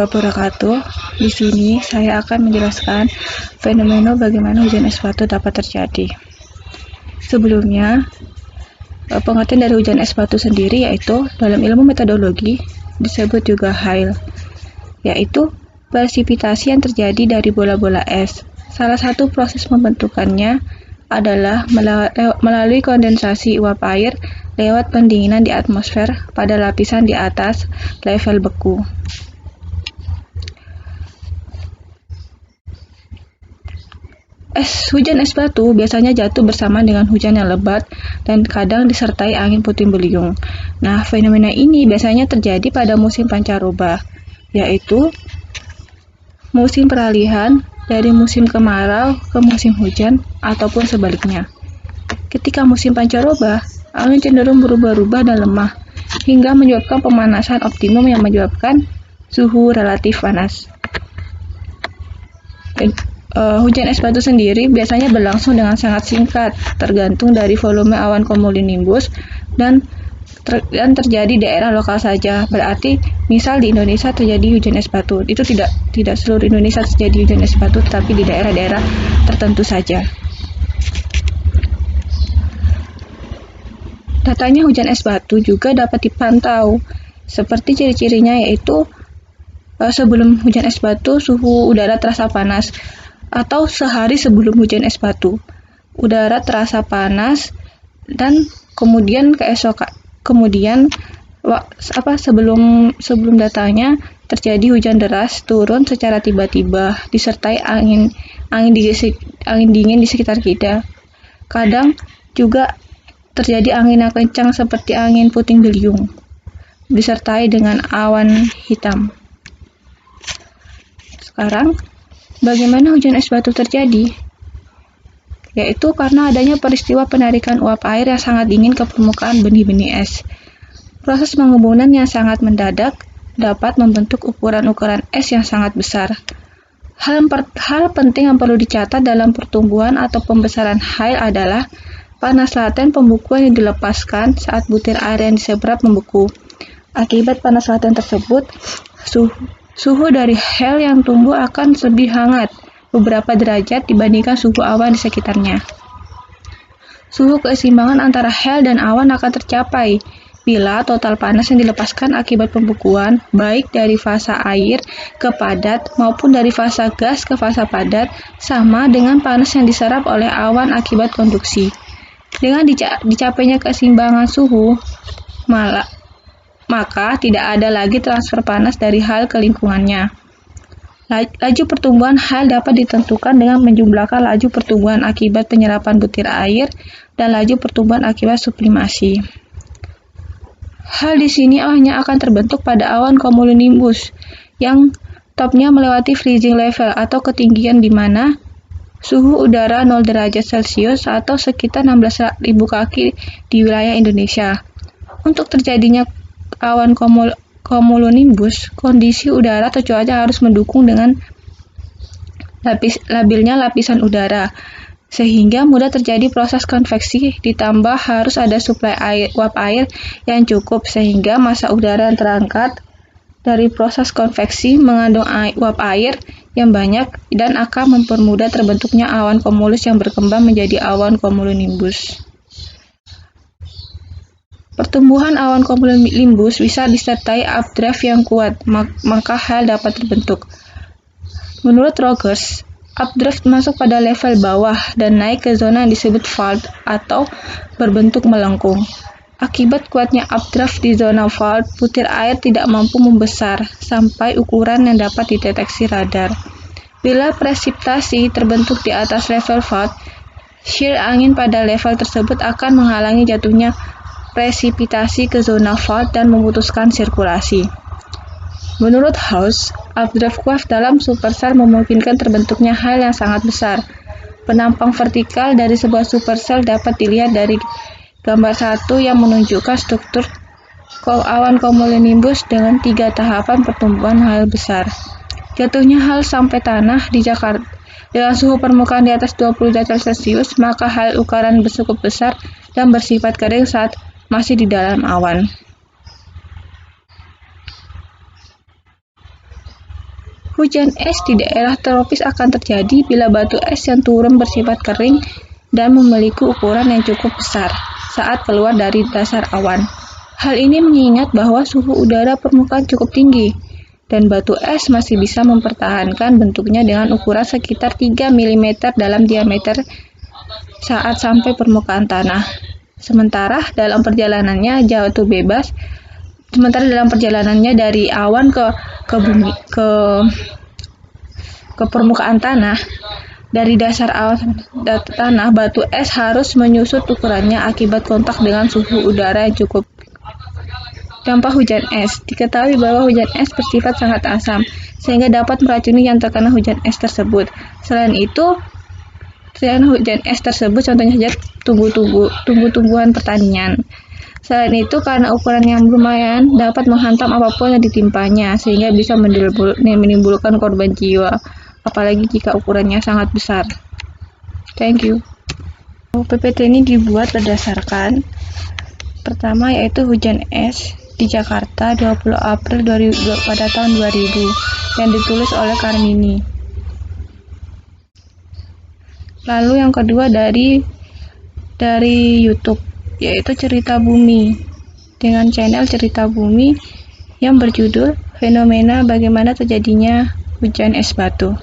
wabarakatuh. Di sini saya akan menjelaskan fenomena bagaimana hujan es batu dapat terjadi. Sebelumnya, pengertian dari hujan es batu sendiri yaitu dalam ilmu metodologi disebut juga hail, yaitu presipitasi yang terjadi dari bola-bola es. Salah satu proses pembentukannya adalah melalui kondensasi uap air lewat pendinginan di atmosfer pada lapisan di atas level beku. Hujan es batu biasanya jatuh bersama dengan hujan yang lebat dan kadang disertai angin puting beliung. Nah, fenomena ini biasanya terjadi pada musim pancaroba, yaitu musim peralihan dari musim kemarau ke musim hujan ataupun sebaliknya. Ketika musim pancaroba, angin cenderung berubah-ubah dan lemah hingga menyebabkan pemanasan optimum yang menyebabkan suhu relatif panas. Hujan es batu sendiri biasanya berlangsung dengan sangat singkat, tergantung dari volume awan cumulonimbus dan terjadi daerah lokal saja. Berarti, misal di Indonesia terjadi hujan es batu, itu tidak seluruh Indonesia terjadi hujan es batu, tetapi di daerah-daerah tertentu saja. Datanya hujan es batu juga dapat dipantau, seperti ciri-cirinya yaitu sebelum hujan es batu suhu udara terasa panas, atau sehari sebelum hujan es batu udara terasa panas dan kemudian sebelum datanya terjadi hujan deras turun secara tiba-tiba disertai angin dingin di sekitar kita. Kadang juga terjadi angin yang kencang seperti angin puting beliung disertai dengan awan hitam. Sekarang, bagaimana hujan es batu terjadi? Yaitu karena adanya peristiwa penarikan uap air yang sangat dingin ke permukaan benih-benih es. Proses pengembunan yang sangat mendadak dapat membentuk ukuran-ukuran es yang sangat besar. Hal penting yang perlu dicatat dalam pertumbuhan atau pembesaran hail adalah panas laten pembekuan yang dilepaskan saat butir air yang diseberap membeku. Akibat panas laten tersebut, suhu dari hail yang tumbuh akan lebih hangat beberapa derajat dibandingkan suhu awan di sekitarnya. Suhu keseimbangan antara hail dan awan akan tercapai bila total panas yang dilepaskan akibat pembekuan, baik dari fasa air ke padat maupun dari fasa gas ke fasa padat, sama dengan panas yang diserap oleh awan akibat konduksi. Dengan dicapainya keseimbangan suhu, maka tidak ada lagi transfer panas dari hal ke lingkungannya. Laju pertumbuhan hal dapat ditentukan dengan menjumlahkan laju pertumbuhan akibat penyerapan butir air dan laju pertumbuhan akibat sublimasi. Hal di sini hanya akan terbentuk pada awan cumulonimbus yang topnya melewati freezing level atau ketinggian di mana suhu udara 0 derajat Celcius atau sekitar 16.000 kaki di wilayah Indonesia. Untuk terjadinya awan cumulonimbus, kondisi udara atau cuaca harus mendukung dengan labilnya lapisan udara, sehingga mudah terjadi proses konveksi, ditambah harus ada suplai uap air yang cukup, sehingga massa udara yang terangkat dari proses konveksi mengandung uap air yang banyak dan akan mempermudah terbentuknya awan cumulus yang berkembang menjadi awan cumulonimbus. Pertumbuhan awan cumulonimbus bisa disertai updraft yang kuat, maka hal dapat terbentuk. Menurut Rogers, updraft masuk pada level bawah dan naik ke zona yang disebut fault atau berbentuk melengkung. Akibat kuatnya updraft di zona fault, butir air tidak mampu membesar sampai ukuran yang dapat dideteksi radar. Bila presipitasi terbentuk di atas level fault, shear angin pada level tersebut akan menghalangi jatuhnya presipitasi ke zona fault dan memutuskan sirkulasi. Menurut House, updraft kuat dalam supercell memungkinkan terbentuknya hal yang sangat besar. Penampang vertikal dari sebuah supercell dapat dilihat dari gambar 1 yang menunjukkan struktur awan cumulonimbus dengan 3 tahapan pertumbuhan hal besar. Jatuhnya hal sampai tanah di Jakarta dengan suhu permukaan di atas 20 derajat Celcius, maka hal ukuran cukup besar dan bersifat kering saat masih di dalam awan. Hujan es di daerah tropis akan terjadi bila batu es yang turun bersifat kering dan memiliki ukuran yang cukup besar saat keluar dari dasar awan. Hal ini mengingat bahwa suhu udara permukaan cukup tinggi, dan batu es masih bisa mempertahankan bentuknya dengan ukuran sekitar 3 mm dalam diameter saat sampai permukaan tanah. Sementara dalam perjalanannya dari awan ke bumi ke permukaan tanah, dari dasar awan tanah, batu es harus menyusut ukurannya akibat kontak dengan suhu udara yang cukup. Dampak hujan es. Diketahui bahwa hujan es bersifat sangat asam, sehingga dapat meracuni yang terkena hujan es tersebut. Selain hujan es tersebut contohnya saja tumbuh-tumbuhan pertanian. Selain itu, karena ukuran yang lumayan, dapat menghantam apapun yang ditimpanya, sehingga bisa menimbulkan korban jiwa, apalagi jika ukurannya sangat besar. Thank you. PPT ini dibuat berdasarkan pertama yaitu hujan es di Jakarta 20 April pada tahun 2000 yang ditulis oleh Karmini. Lalu yang kedua dari YouTube, yaitu Cerita Bumi dengan channel Cerita Bumi yang berjudul Fenomena Bagaimana Terjadinya Hujan Es Batu.